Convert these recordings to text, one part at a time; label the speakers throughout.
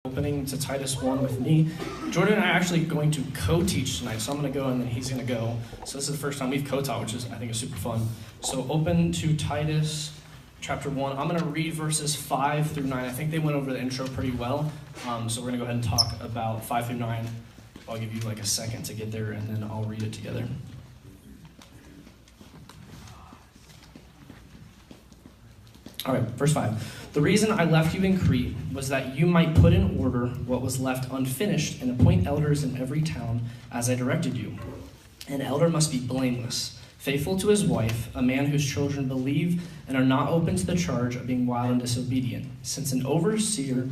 Speaker 1: Opening to Titus 1 with me. Jordan and I are actually going to co-teach tonight, so I'm going to go and then he's going to go. So this is the first time we've co-taught, which is, I think, is super fun. So open to Titus chapter 1. I'm going to read verses 5 through 9. I think they went over the intro pretty well, so we're going to go ahead and talk about 5 through 9. I'll give you like a second to get there, and then I'll read it together. All right, verse 5. The reason I left you in Crete was that you might put in order what was left unfinished and appoint elders in every town as I directed you. An elder must be blameless, faithful to his wife, a man whose children believe and are not open to the charge of being wild and disobedient. Since an overseer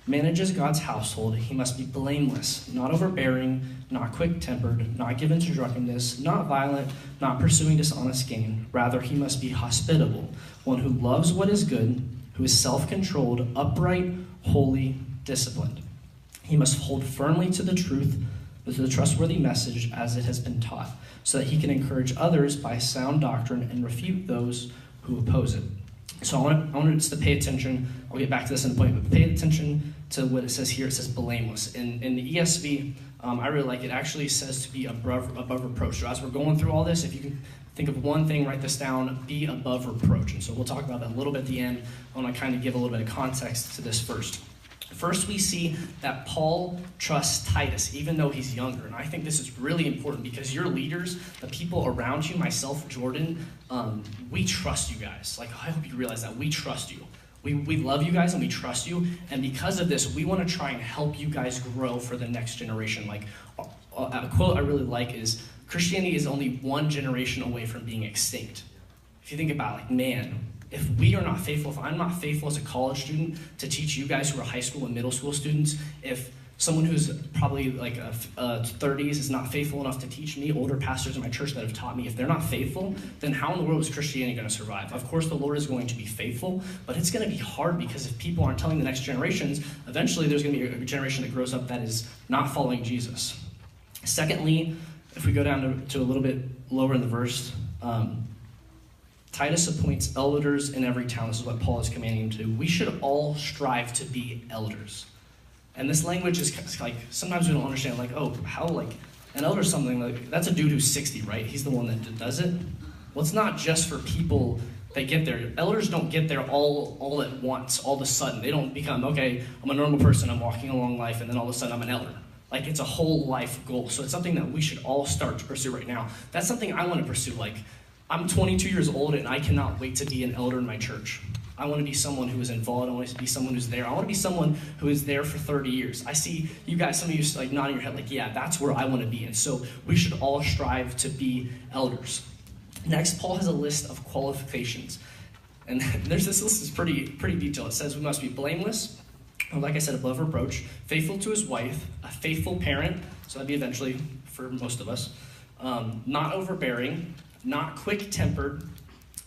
Speaker 1: manages God's household, he must be blameless, not overbearing, not quick-tempered, not given to drunkenness, not violent, not pursuing dishonest gain. Rather, he must be hospitable, one who loves what is good, who is self-controlled, upright, holy, disciplined. He must hold firmly to the truth, to the trustworthy message as it has been taught, so that he can encourage others by sound doctrine and refute those who oppose it. So I want us to pay attention. I'll get back to this in a point, but pay attention to what it says here. It says blameless. In the ESV, I really like it. It actually says to be above reproach. So as we're going through all this, if you can think of one thing, write this down, be above reproach. And so we'll talk about that a little bit at the end. I want to kind of give a little bit of context to this first. First, we see that Paul trusts Titus, even though he's younger. And I think this is really important because your leaders, the people around you, myself, Jordan, we trust you guys. Like, I hope you realize that. We trust you. We love you guys and we trust you. And because of this, we want to try and help you guys grow for the next generation. Like, a quote I really like is, Christianity is only one generation away from being extinct. If you think about it, like, man, if we are not faithful, if I'm not faithful as a college student to teach you guys who are high school and middle school students, if someone who's probably like 30s is not faithful enough to teach me, older pastors in my church that have taught me, if they're not faithful, then how in the world is Christianity going to survive? Of course, the Lord is going to be faithful, but it's going to be hard because if people aren't telling the next generations, eventually there's going to be a generation that grows up that is not following Jesus. Secondly, if we go down to a little bit lower in the verse, Titus appoints elders in every town. This is what Paul is commanding him to do. We should all strive to be elders. And this language is like, sometimes we don't understand, like, oh, how, like, an elder is something, like, that's a dude who's 60, right? He's the one that does it. Well, it's not just for people that get there. Elders don't get there all at once, all of a sudden. They don't become, okay, I'm a normal person, I'm walking along life, and then all of a sudden I'm an elder. Like, it's a whole life goal. So it's something that we should all start to pursue right now. That's something I want to pursue. Like, I'm 22 years old and I cannot wait to be an elder in my church. I want to be someone who is involved. I want to be someone who's there. I want to be someone who is there for 30 years. I see you guys, some of you like nodding your head like, yeah, that's where I want to be. And so we should all strive to be elders. Next, Paul has a list of qualifications. And this list is pretty detailed. It says we must be blameless, or like I said, above reproach, faithful to his wife, a faithful parent, so that'd be eventually for most of us, not overbearing, not quick-tempered,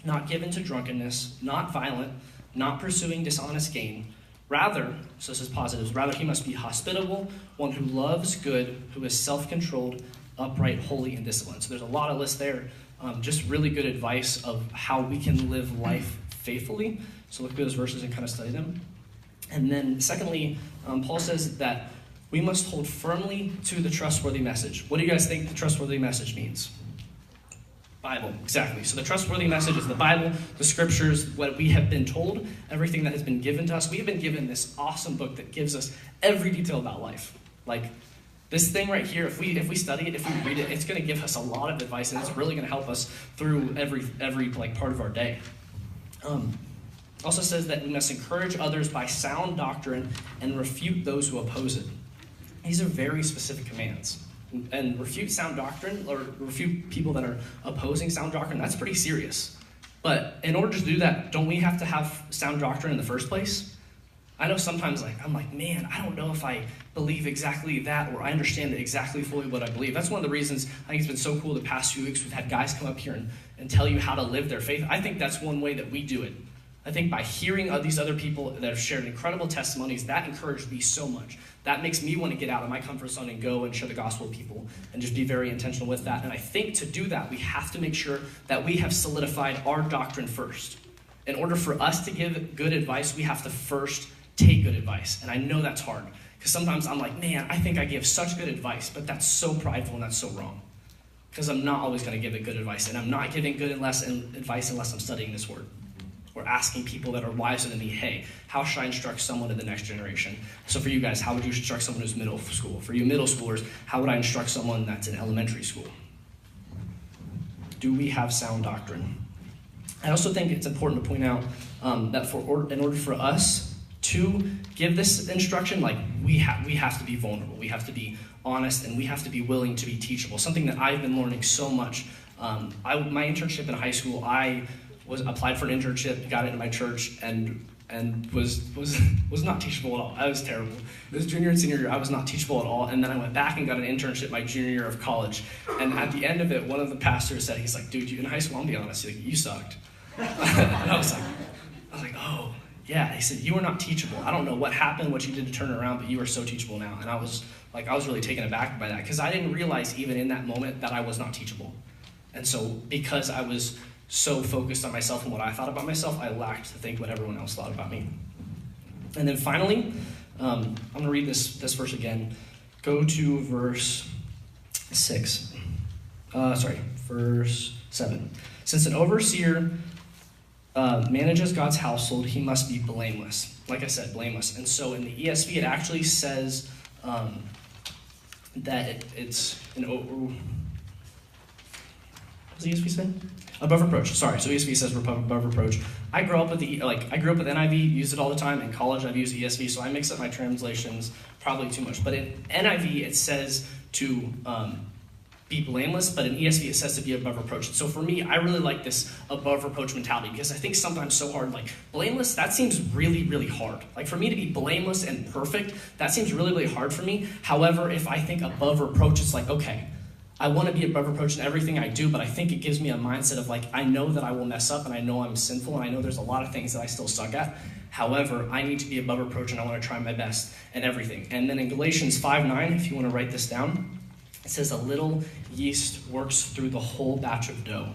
Speaker 1: not given to drunkenness, not violent, not pursuing dishonest gain. Rather, so this is positives, rather he must be hospitable, one who loves good, who is self-controlled, upright, holy, and disciplined. So there's a lot of lists there, just really good advice of how we can live life faithfully. So look at those verses and kind of study them. And then secondly, Paul says that we must hold firmly to the trustworthy message. What do you guys think the trustworthy message means? Bible, exactly. So the trustworthy message is the Bible, the scriptures, what we have been told, everything that has been given to us. We have been given this awesome book that gives us every detail about life. Like this thing right here, if we study it, if we read it, it's going to give us a lot of advice, and it's really going to help us through every like part of our day. Also says that we must encourage others by sound doctrine and refute those who oppose it. These are very specific commands. And refute sound doctrine, or refute people that are opposing sound doctrine, that's pretty serious. But in order to do that, don't we have to have sound doctrine in the first place? I know sometimes I'm like, man, I don't know if I believe exactly that, or I understand exactly fully what I believe. That's one of the reasons I think it's been so cool the past few weeks we've had guys come up here and tell you how to live their faith. I think that's one way that we do it. I think by hearing of these other people that have shared incredible testimonies, that encouraged me so much. That makes me want to get out of my comfort zone and go and share the gospel with people and just be very intentional with that. And I think to do that, we have to make sure that we have solidified our doctrine first. In order for us to give good advice, we have to first take good advice. And I know that's hard, because sometimes I'm like, man, I think I give such good advice, but that's so prideful and that's so wrong. Because I'm not always going to give it good advice, and I'm not giving good advice unless I'm studying this word. We're asking people that are wiser than me, hey, how should I instruct someone in the next generation? So for you guys, how would you instruct someone who's middle school? For you middle schoolers, how would I instruct someone that's in elementary school? Do we have sound doctrine? I also think it's important to point out that in order for us to give this instruction, like we have to be vulnerable, we have to be honest, and we have to be willing to be teachable. Something that I've been learning so much. My internship in high school, I applied for an internship, got into my church, and was not teachable at all. I was terrible. It was junior and senior year, I was not teachable at all. And then I went back and got an internship my junior year of college. And at the end of it, one of the pastors said, he's like, dude, in high school, I'm gonna be honest, he's like, you sucked. And I was like, oh, yeah. He said, you were not teachable. I don't know what happened, what you did to turn it around, but you are so teachable now. And I was really taken aback by that, because I didn't realize even in that moment that I was not teachable. And so because I was so focused on myself and what I thought about myself, I lacked to think what everyone else thought about me. And then finally, I'm going to read this verse again. Go to verse 7. Since an overseer manages God's household, he must be blameless. Like I said, blameless. And so in the ESV, it actually says that it's an over... What does the ESV say? Above reproach. Sorry, so ESV says above reproach. I grew up with NIV, used it all the time. In college, I've used ESV, so I mix up my translations probably too much. But in NIV, it says to be blameless, but in ESV, it says to be above reproach. So for me, I really like this above reproach mentality, because I think sometimes so hard, like blameless, that seems really, really hard. Like for me to be blameless and perfect, that seems really, really hard for me. However, if I think above reproach, it's like, okay, I want to be above reproach in everything I do, but I think it gives me a mindset of like, I know that I will mess up, and I know I'm sinful, and I know there's a lot of things that I still suck at. However, I need to be above reproach, and I want to try my best in everything. And then in Galatians 5:9, if you want to write this down, it says a little yeast works through the whole batch of dough.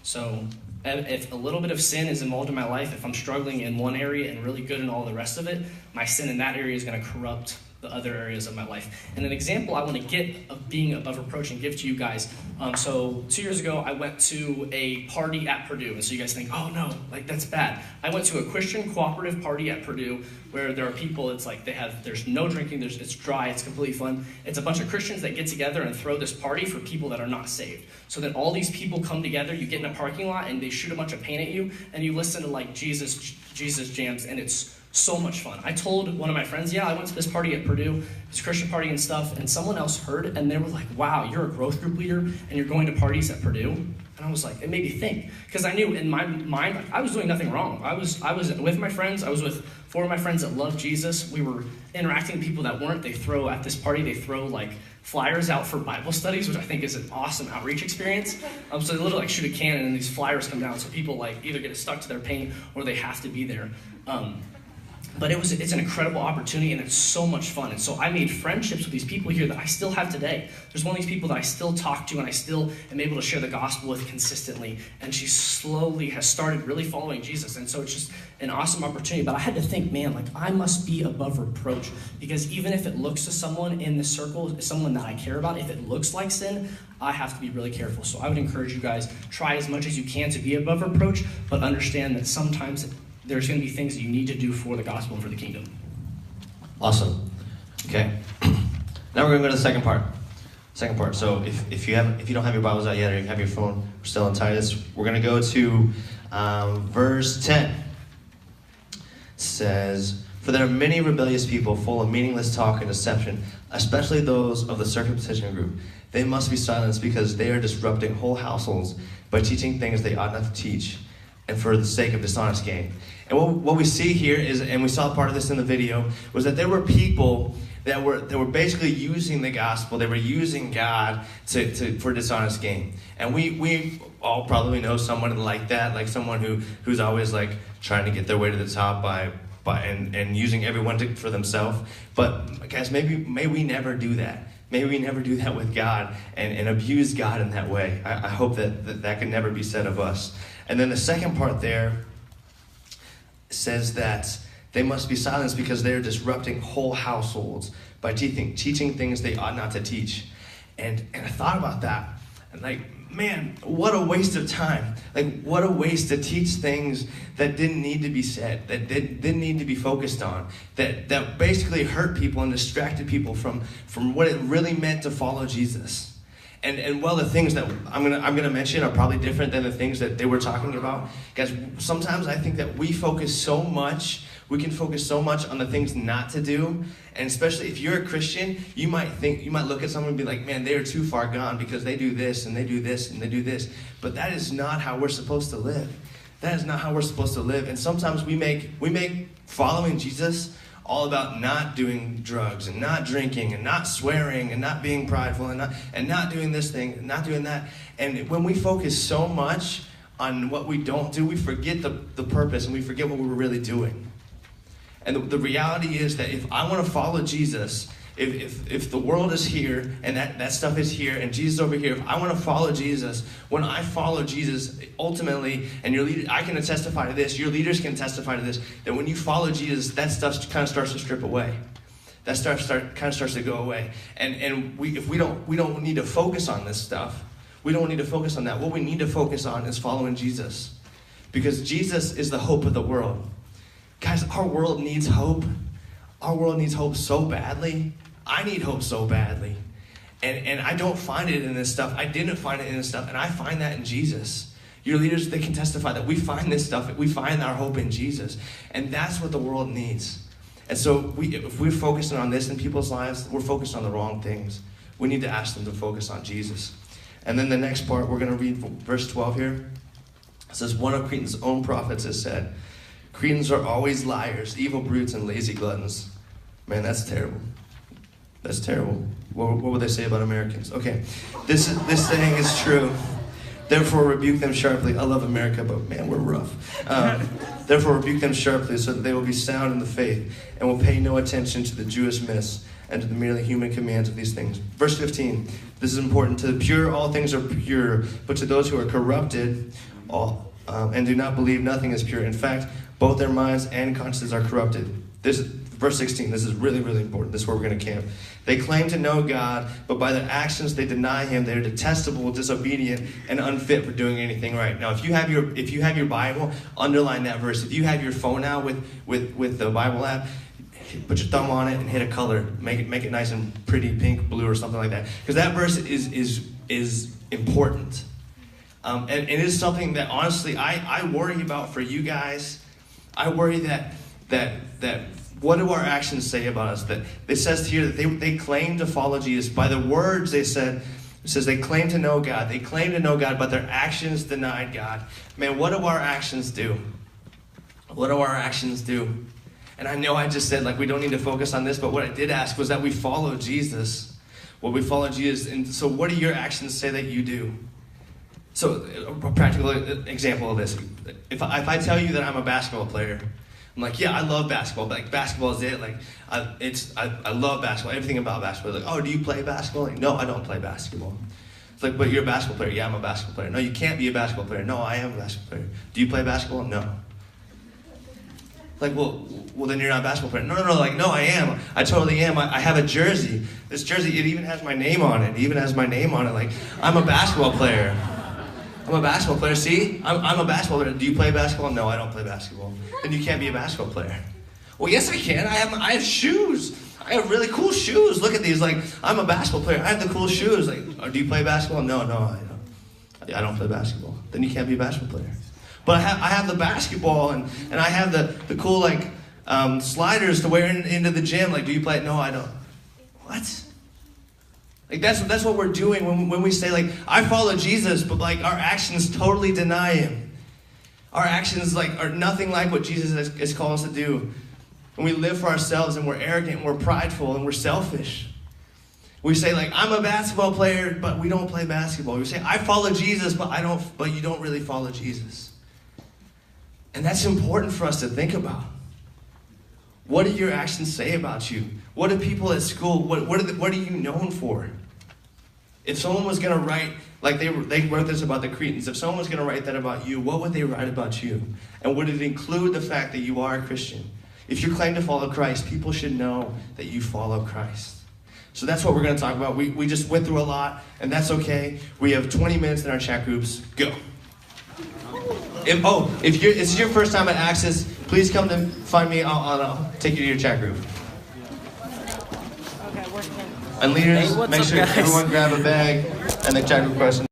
Speaker 1: So if a little bit of sin is involved in my life, if I'm struggling in one area and really good in all the rest of it, my sin in that area is going to corrupt the other areas of my life. And an example I want to get of being above reproach and give to you guys. So 2 years ago, I went to a party at Purdue. And so you guys think, oh no, like that's bad. I went to a Christian cooperative party at Purdue where there are people, it's like there's no drinking, it's dry, it's completely fun. It's a bunch of Christians that get together and throw this party for people that are not saved. So then all these people come together, you get in a parking lot and they shoot a bunch of paint at you, and you listen to like Jesus jams, and it's so much fun. I told one of my friends, yeah, I went to this party at Purdue, this Christian party and stuff, and someone else heard it, and they were like, wow, you're a growth group leader, and you're going to parties at Purdue? And I was like, it made me think, because I knew in my mind, like, I was doing nothing wrong. I was with my friends. I was with 4 of my friends that love Jesus. We were interacting with people that weren't. At this party, they throw like flyers out for Bible studies, which I think is an awesome outreach experience. So they literally like shoot a cannon, and these flyers come down, so people like either get stuck to their paint or they have to be there. But it's an incredible opportunity, and it's so much fun. And so I made friendships with these people here that I still have today. There's one of these people that I still talk to and I still am able to share the gospel with consistently. And she slowly has started really following Jesus. And so it's just an awesome opportunity. But I had to think, man, like I must be above reproach, because even if it looks to someone in the circle, someone that I care about, if it looks like sin, I have to be really careful. So I would encourage you guys, try as much as you can to be above reproach, but understand that sometimes there's going to be things that you need to do for the gospel and for the kingdom.
Speaker 2: Awesome. Okay. Now we're going to go to the second part. So if you don't have your Bibles out yet, or you have your phone, we're still in Titus. We're going to go to verse 10. It says, "For there are many rebellious people full of meaningless talk and deception, especially those of the circumcision group. They must be silenced because they are disrupting whole households by teaching things they ought not to teach, and for the sake of dishonest gain." And what we see here is, and we saw part of this in the video, was that there were people that were basically using the gospel. They were using God for dishonest gain. And we all probably know someone like that, like someone who's always like trying to get their way to the top and using everyone for themselves. But guys, may we never do that. May we never do that with God and abuse God in that way. I hope that can never be said of us. And then the second part there says that They must be silenced because they are disrupting whole households by teaching things they ought not to teach. And I thought about that, and like, man, what a waste of time. Like, what a waste to teach things that didn't need to be said, that didn't need to be focused on, that basically hurt people and distracted people from what it really meant to follow Jesus. And well, the things that I'm gonna mention are probably different than the things that they were talking about. Guys, sometimes I think that we can focus so much on the things not to do. And especially if you're a Christian, you might look at someone and be like, man, they are too far gone because they do this and they do this and they do this. But that is not how we're supposed to live. That is not how we're supposed to live. And sometimes we make following Jesus all about not doing drugs and not drinking and not swearing and not being prideful and not doing this thing and not doing that. And when we focus so much on what we don't do, we forget the purpose and we forget what we're really doing. And the reality is that if I want to follow Jesus, if the world is here and that stuff is here and Jesus is over here, if I want to follow Jesus, when I follow Jesus, ultimately, and your leader, I can testify to this, your leaders can testify to this, that when you follow Jesus, that stuff kind of starts to strip away. That stuff kind of starts to go away. And we don't need to focus on this stuff. We don't need to focus on that. What we need to focus on is following Jesus. Because Jesus is the hope of the world. Guys, our world needs hope. Our world needs hope so badly. I need hope so badly. And I don't find it in this stuff. I didn't find it in this stuff. And I find that in Jesus. Your leaders, they can testify that we find this stuff. We find our hope in Jesus. And that's what the world needs. And so if we're focusing on this in people's lives, we're focused on the wrong things. We need to ask them to focus on Jesus. And then the next part, we're going to read verse 12 here. It says, one of Cretan's own prophets has said, Cretans are always liars, evil brutes, and lazy gluttons. Man, that's terrible. That's terrible. What would they say about Americans? Okay, this saying is true. Therefore, rebuke them sharply. I love America, but man, we're rough. Therefore, rebuke them sharply so that they will be sound in the faith and will pay no attention to the Jewish myths and to the merely human commands of these things. Verse 15, this is important. To the pure, all things are pure, but to those who are corrupted and do not believe, nothing is pure. In fact, both their minds and consciences are corrupted. Verse 16, this is really, really important. This is where we're going to camp. They claim to know God, but by their actions they deny him. They're detestable, disobedient, and unfit for doing anything right. Now, if you have your Bible, underline that verse. If you have your phone out with the Bible app, put your thumb on it and hit a color. Make it nice and pretty, pink, blue, or something like that. Because that verse is important. And it is something that, honestly, I worry about for you guys. I worry that what do our actions say about us? That it says here that they claim to follow Jesus. By the words it says they claim to know God. They claim to know God, but their actions denied God. Man, what do our actions do? What do our actions do? And I know I just said, like, we don't need to focus on this, but what I did ask was that we follow Jesus. Well, we follow Jesus. And so what do your actions say that you do? So a practical example of this. If I tell you that I'm a basketball player, I'm like, yeah, I love basketball. But like, basketball is it. Like, I love basketball. Everything about basketball. Like, oh, do you play basketball? Like, no, I don't play basketball. It's like, but you're a basketball player. Yeah, I'm a basketball player. No, you can't be a basketball player. No, I am a basketball player. Do you play basketball? No. Like, well, then you're not a basketball player. No. Like, no, I am. I totally am. I have a jersey. This jersey, it even has my name on it. It even has my name on it. Like, I'm a basketball player. I'm a basketball player. See? I'm a basketball player. Do you play basketball? No, I don't play basketball. Then you can't be a basketball player. Well, yes, I can. I have shoes. I have really cool shoes. Look at these. Like, I'm a basketball player. I have the cool shoes. Like, do you play basketball? No, I don't. I don't play basketball. Then you can't be a basketball player. But I have the basketball and I have the cool, like, sliders to wear into the gym. Like, do you play it? No, I don't. What? Like, that's what we're doing when we say, like, I follow Jesus, but, like, our actions totally deny him. Our actions, like, are nothing like what Jesus has called us to do. And we live for ourselves, and we're arrogant, and we're prideful, and we're selfish. We say, like, I'm a basketball player, but we don't play basketball. We say, I follow Jesus, but you don't really follow Jesus. And that's important for us to think about. What do your actions say about you? What do people at school, what are you known for? If someone was going to write, like they wrote this about the Cretans, if someone was going to write that about you, what would they write about you? And would it include the fact that you are a Christian? If you claim to follow Christ, people should know that you follow Christ. So that's what we're going to talk about. We just went through a lot, and that's okay. We have 20 minutes in our chat groups. Go. If this is your first time at Access, please come to find me. I'll take you to your chat group.
Speaker 3: Okay, we're
Speaker 2: And leaders,
Speaker 4: Hey, what's
Speaker 2: make
Speaker 4: up,
Speaker 2: sure
Speaker 4: guys?
Speaker 2: everyone grab a bag and the chat group question.